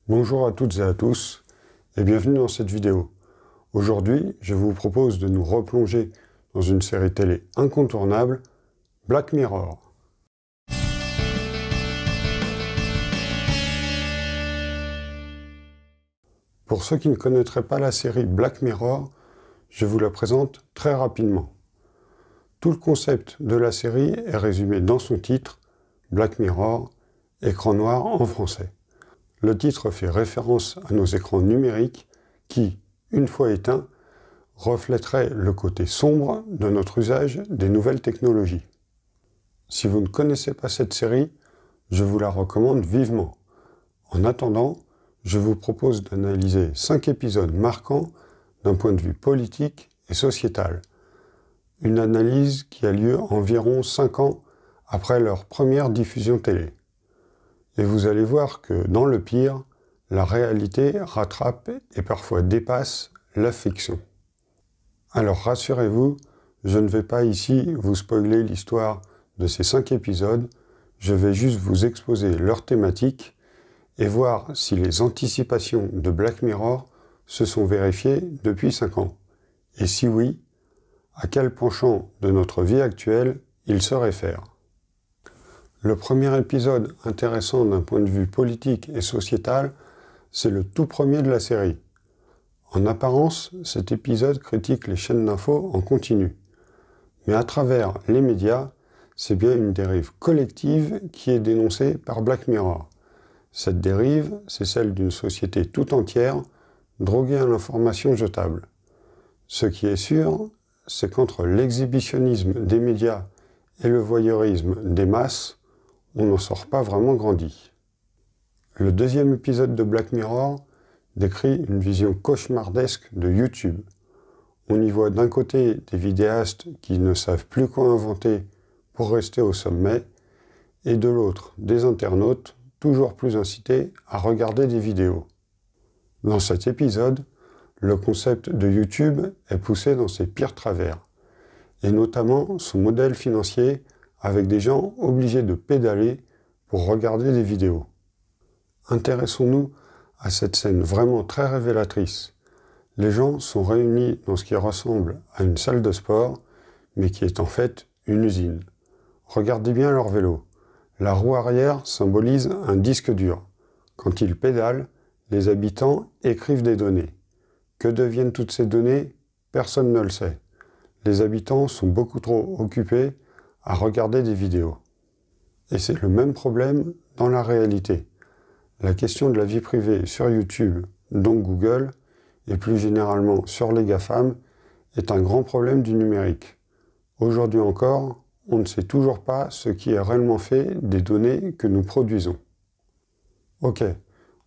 Bonjour à toutes et à tous et bienvenue dans cette vidéo. Aujourd'hui, je vous propose de nous replonger dans une série télé incontournable, Black Mirror. Pour ceux qui ne connaîtraient pas la série Black Mirror, je vous la présente très rapidement. Tout le concept de la série est résumé dans son titre, Black Mirror, écran noir en français. Le titre fait référence à nos écrans numériques qui, une fois éteints, reflèteraient le côté sombre de notre usage des nouvelles technologies. Si vous ne connaissez pas cette série, je vous la recommande vivement. En attendant, je vous propose d'analyser 5 épisodes marquants d'un point de vue politique et sociétal. Une analyse qui a lieu environ 5 ans après leur première diffusion télé. Et vous allez voir que, dans le pire, la réalité rattrape et parfois dépasse la fiction. Alors rassurez-vous, je ne vais pas ici vous spoiler l'histoire de ces 5 épisodes, je vais juste vous exposer leur thématique et voir si les anticipations de Black Mirror se sont vérifiées depuis 5 ans. Et si oui, à quel penchant de notre vie actuelle il se réfère. Le premier épisode intéressant d'un point de vue politique et sociétal, c'est le tout premier de la série. En apparence, cet épisode critique les chaînes d'infos en continu. Mais à travers les médias, c'est bien une dérive collective qui est dénoncée par Black Mirror. Cette dérive, c'est celle d'une société tout entière, droguée à l'information jetable. Ce qui est sûr, c'est qu'entre l'exhibitionnisme des médias et le voyeurisme des masses, on n'en sort pas vraiment grandi. Le deuxième épisode de Black Mirror décrit une vision cauchemardesque de YouTube. On y voit d'un côté des vidéastes qui ne savent plus quoi inventer pour rester au sommet, et de l'autre des internautes toujours plus incités à regarder des vidéos. Dans cet épisode, le concept de YouTube est poussé dans ses pires travers, et notamment son modèle financier avec des gens obligés de pédaler pour regarder des vidéos. Intéressons-nous à cette scène vraiment très révélatrice. Les gens sont réunis dans ce qui ressemble à une salle de sport, mais qui est en fait une usine. Regardez bien leur vélo. La roue arrière symbolise un disque dur. Quand ils pédalent, les habitants écrivent des données. Que deviennent toutes ces données? Personne ne le sait. Les habitants sont beaucoup trop occupés à regarder des vidéos. Et c'est le même problème dans la réalité. La question de la vie privée sur YouTube, donc Google, et plus généralement sur les GAFAM, est un grand problème du numérique. Aujourd'hui encore, on ne sait toujours pas ce qui est réellement fait des données que nous produisons. Ok,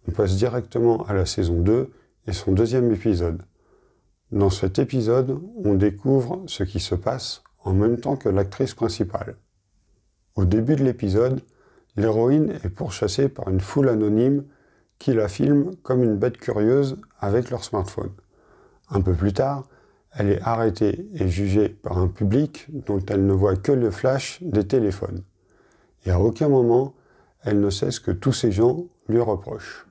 on passe directement à la saison 2 et son deuxième épisode. Dans cet épisode, on découvre ce qui se passe en même temps que l'actrice principale. Au début de l'épisode, l'héroïne est pourchassée par une foule anonyme qui la filme comme une bête curieuse avec leur smartphone. Un peu plus tard, elle est arrêtée et jugée par un public dont elle ne voit que le flash des téléphones. Et à aucun moment, elle ne sait ce que tous ces gens lui reprochent.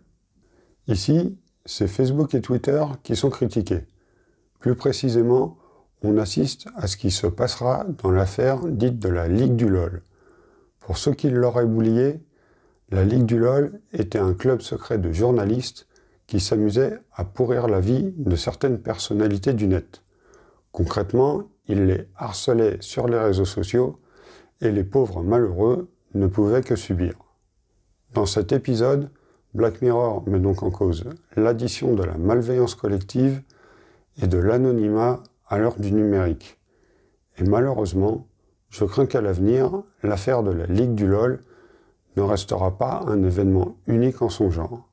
Ici, c'est Facebook et Twitter qui sont critiqués. Plus précisément, on assiste à ce qui se passera dans l'affaire dite de la Ligue du LOL. Pour ceux qui l'auraient oublié, la Ligue du LOL était un club secret de journalistes qui s'amusaient à pourrir la vie de certaines personnalités du net. Concrètement, ils les harcelaient sur les réseaux sociaux et les pauvres malheureux ne pouvaient que subir. Dans cet épisode, Black Mirror met donc en cause l'addition de la malveillance collective et de l'anonymat à l'heure du numérique. Et malheureusement, je crains qu'à l'avenir, l'affaire de la Ligue du LOL ne restera pas un événement unique en son genre.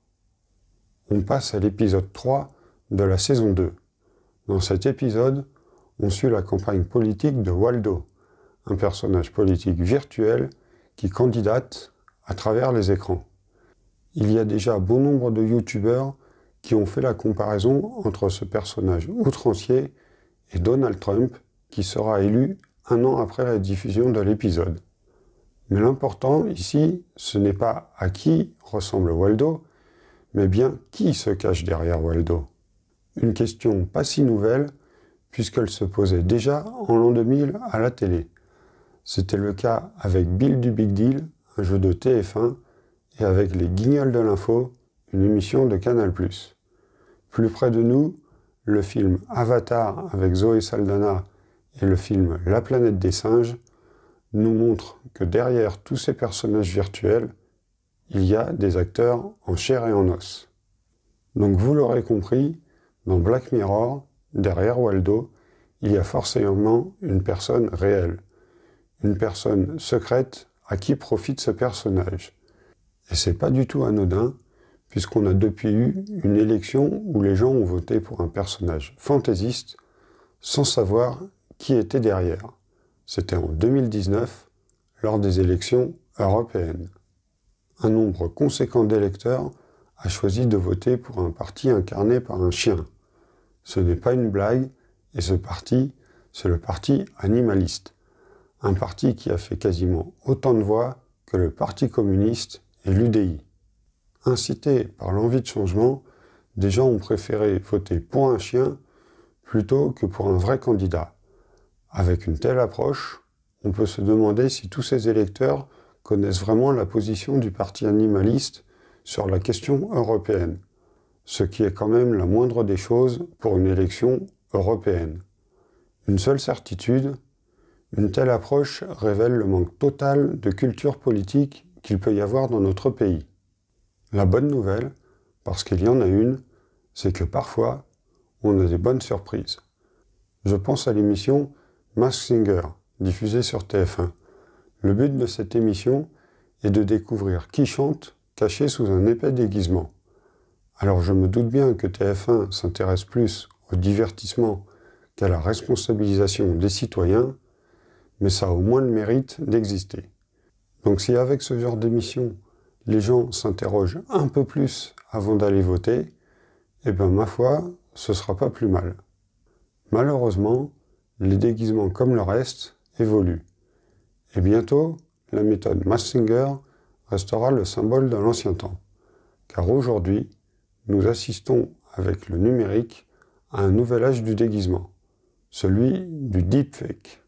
On passe à l'épisode 3 de la saison 2. Dans cet épisode, on suit la campagne politique de Waldo, un personnage politique virtuel qui candidate à travers les écrans. Il y a déjà bon nombre de youtubeurs qui ont fait la comparaison entre ce personnage outrancier et Donald Trump, qui sera élu 1 an après la diffusion de l'épisode. Mais l'important ici, ce n'est pas à qui ressemble Waldo, Mais bien, qui se cache derrière Waldo? Une question pas si nouvelle, puisqu'elle se posait déjà en l'an 2000 à la télé. C'était le cas avec Bill du Big Deal, un jeu de TF1, et avec Les Guignols de l'Info, une émission de Canal+. Plus près de nous, le film Avatar avec Zoé Saldana et le film La planète des singes nous montrent que derrière tous ces personnages virtuels, il y a des acteurs en chair et en os. Donc vous l'aurez compris, dans Black Mirror, derrière Waldo, il y a forcément une personne réelle, une personne secrète à qui profite ce personnage. Et c'est pas du tout anodin, puisqu'on a depuis eu une élection où les gens ont voté pour un personnage fantaisiste sans savoir qui était derrière. C'était en 2019, lors des élections européennes. Un nombre conséquent d'électeurs a choisi de voter pour un parti incarné par un chien. Ce n'est pas une blague, et ce parti, c'est le parti animaliste. Un parti qui a fait quasiment autant de voix que le Parti communiste et l'UDI. Incités par l'envie de changement, des gens ont préféré voter pour un chien plutôt que pour un vrai candidat. Avec une telle approche, on peut se demander si tous ces électeurs connaissent vraiment la position du parti animaliste sur la question européenne, ce qui est quand même la moindre des choses pour une élection européenne. Une seule certitude, une telle approche révèle le manque total de culture politique qu'il peut y avoir dans notre pays. La bonne nouvelle, parce qu'il y en a une, c'est que parfois, on a des bonnes surprises. Je pense à l'émission Masked Singer, diffusée sur TF1. Le but de cette émission est de découvrir qui chante caché sous un épais déguisement. Alors je me doute bien que TF1 s'intéresse plus au divertissement qu'à la responsabilisation des citoyens, mais ça a au moins le mérite d'exister. Donc si avec ce genre d'émission, les gens s'interrogent un peu plus avant d'aller voter, eh bien ma foi, ce sera pas plus mal. Malheureusement, les déguisements comme le reste évoluent. Et bientôt, la méthode Masked Singer restera le symbole de l'ancien temps. Car aujourd'hui, nous assistons avec le numérique à un nouvel âge du déguisement, celui du deepfake.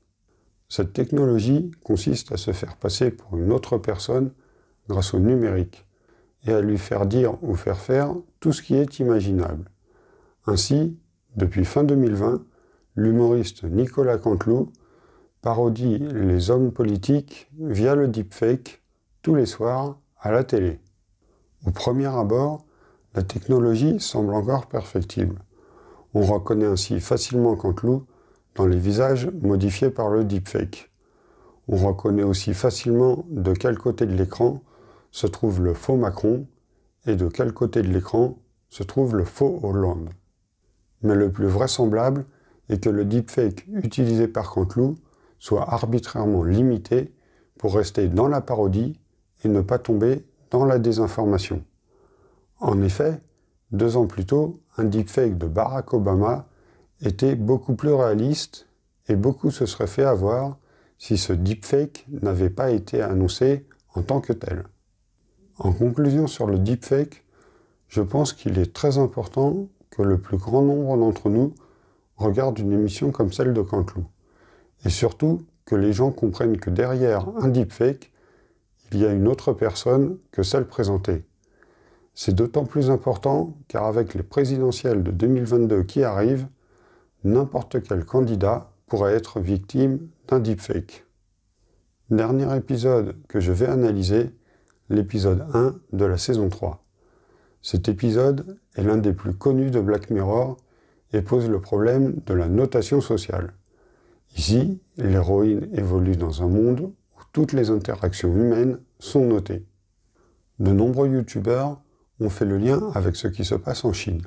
Cette technologie consiste à se faire passer pour une autre personne grâce au numérique et à lui faire dire ou faire faire tout ce qui est imaginable. Ainsi, depuis fin 2020, l'humoriste Nicolas Canteloup parodie les hommes politiques via le deepfake tous les soirs à la télé. Au premier abord, la technologie semble encore perfectible. On reconnaît ainsi facilement Canteloup dans les visages modifiés par le deepfake. On reconnaît aussi facilement de quel côté de l'écran se trouve le faux Macron et de quel côté de l'écran se trouve le faux Hollande. Mais le plus vraisemblable est que le deepfake utilisé par Canteloup soit arbitrairement limité pour rester dans la parodie et ne pas tomber dans la désinformation. En effet, 2 ans plus tôt, un deepfake de Barack Obama était beaucoup plus réaliste et beaucoup se seraient fait avoir si ce deepfake n'avait pas été annoncé en tant que tel. En conclusion sur le deepfake, je pense qu'il est très important que le plus grand nombre d'entre nous regardent une émission comme celle de Canteloup. Et surtout, que les gens comprennent que derrière un deepfake, il y a une autre personne que celle présentée. C'est d'autant plus important car avec les présidentielles de 2022 qui arrivent, n'importe quel candidat pourrait être victime d'un deepfake. Dernier épisode que je vais analyser, l'épisode 1 de la saison 3. Cet épisode est l'un des plus connus de Black Mirror et pose le problème de la notation sociale. Ici, l'héroïne évolue dans un monde où toutes les interactions humaines sont notées. De nombreux youtubeurs ont fait le lien avec ce qui se passe en Chine.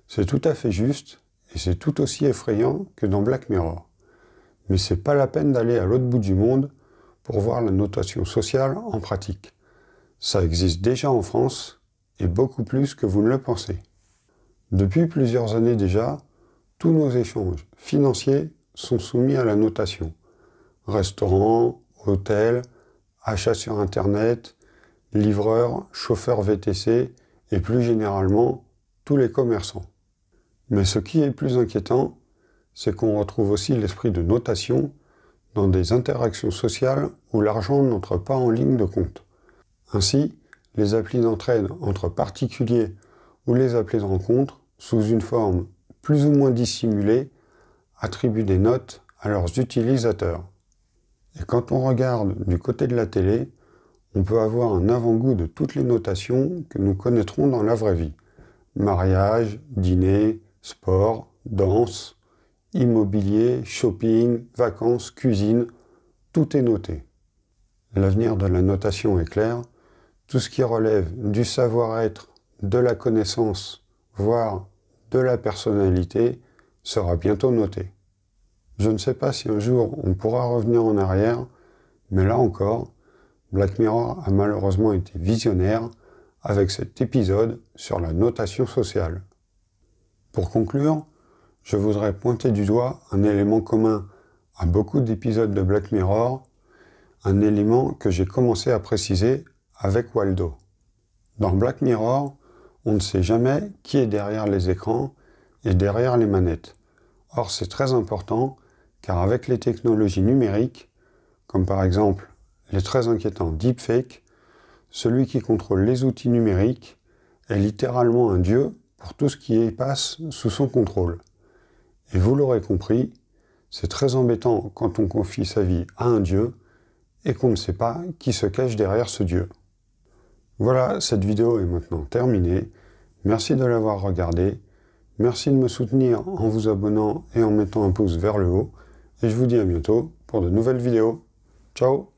C'est tout à fait juste et c'est tout aussi effrayant que dans Black Mirror. Mais c'est pas la peine d'aller à l'autre bout du monde pour voir la notation sociale en pratique. Ça existe déjà en France et beaucoup plus que vous ne le pensez. Depuis plusieurs années déjà, tous nos échanges financiers sont soumis à la notation. Restaurants, hôtels, achats sur Internet, livreurs, chauffeurs VTC et plus généralement tous les commerçants. Mais ce qui est plus inquiétant, c'est qu'on retrouve aussi l'esprit de notation dans des interactions sociales où l'argent n'entre pas en ligne de compte. Ainsi, les applis d'entraide entre particuliers ou les applis de rencontre, sous une forme plus ou moins dissimulée, attribuent des notes à leurs utilisateurs. Et quand on regarde du côté de la télé, on peut avoir un avant-goût de toutes les notations que nous connaîtrons dans la vraie vie. Mariage, dîner, sport, danse, immobilier, shopping, vacances, cuisine, tout est noté. L'avenir de la notation est clair. Tout ce qui relève du savoir-être, de la connaissance, voire de la personnalité, sera bientôt noté. Je ne sais pas si un jour on pourra revenir en arrière, mais là encore, Black Mirror a malheureusement été visionnaire avec cet épisode sur la notation sociale. Pour conclure, je voudrais pointer du doigt un élément commun à beaucoup d'épisodes de Black Mirror, un élément que j'ai commencé à préciser avec Waldo. Dans Black Mirror, on ne sait jamais qui est derrière les écrans et derrière les manettes. Or, c'est très important, car avec les technologies numériques, comme par exemple les très inquiétants deepfakes, celui qui contrôle les outils numériques est littéralement un dieu pour tout ce qui y passe sous son contrôle. Et vous l'aurez compris, c'est très embêtant quand on confie sa vie à un dieu et qu'on ne sait pas qui se cache derrière ce dieu. Voilà, cette vidéo est maintenant terminée. Merci de l'avoir regardée. Merci de me soutenir en vous abonnant et en mettant un pouce vers le haut. Et je vous dis à bientôt pour de nouvelles vidéos. Ciao!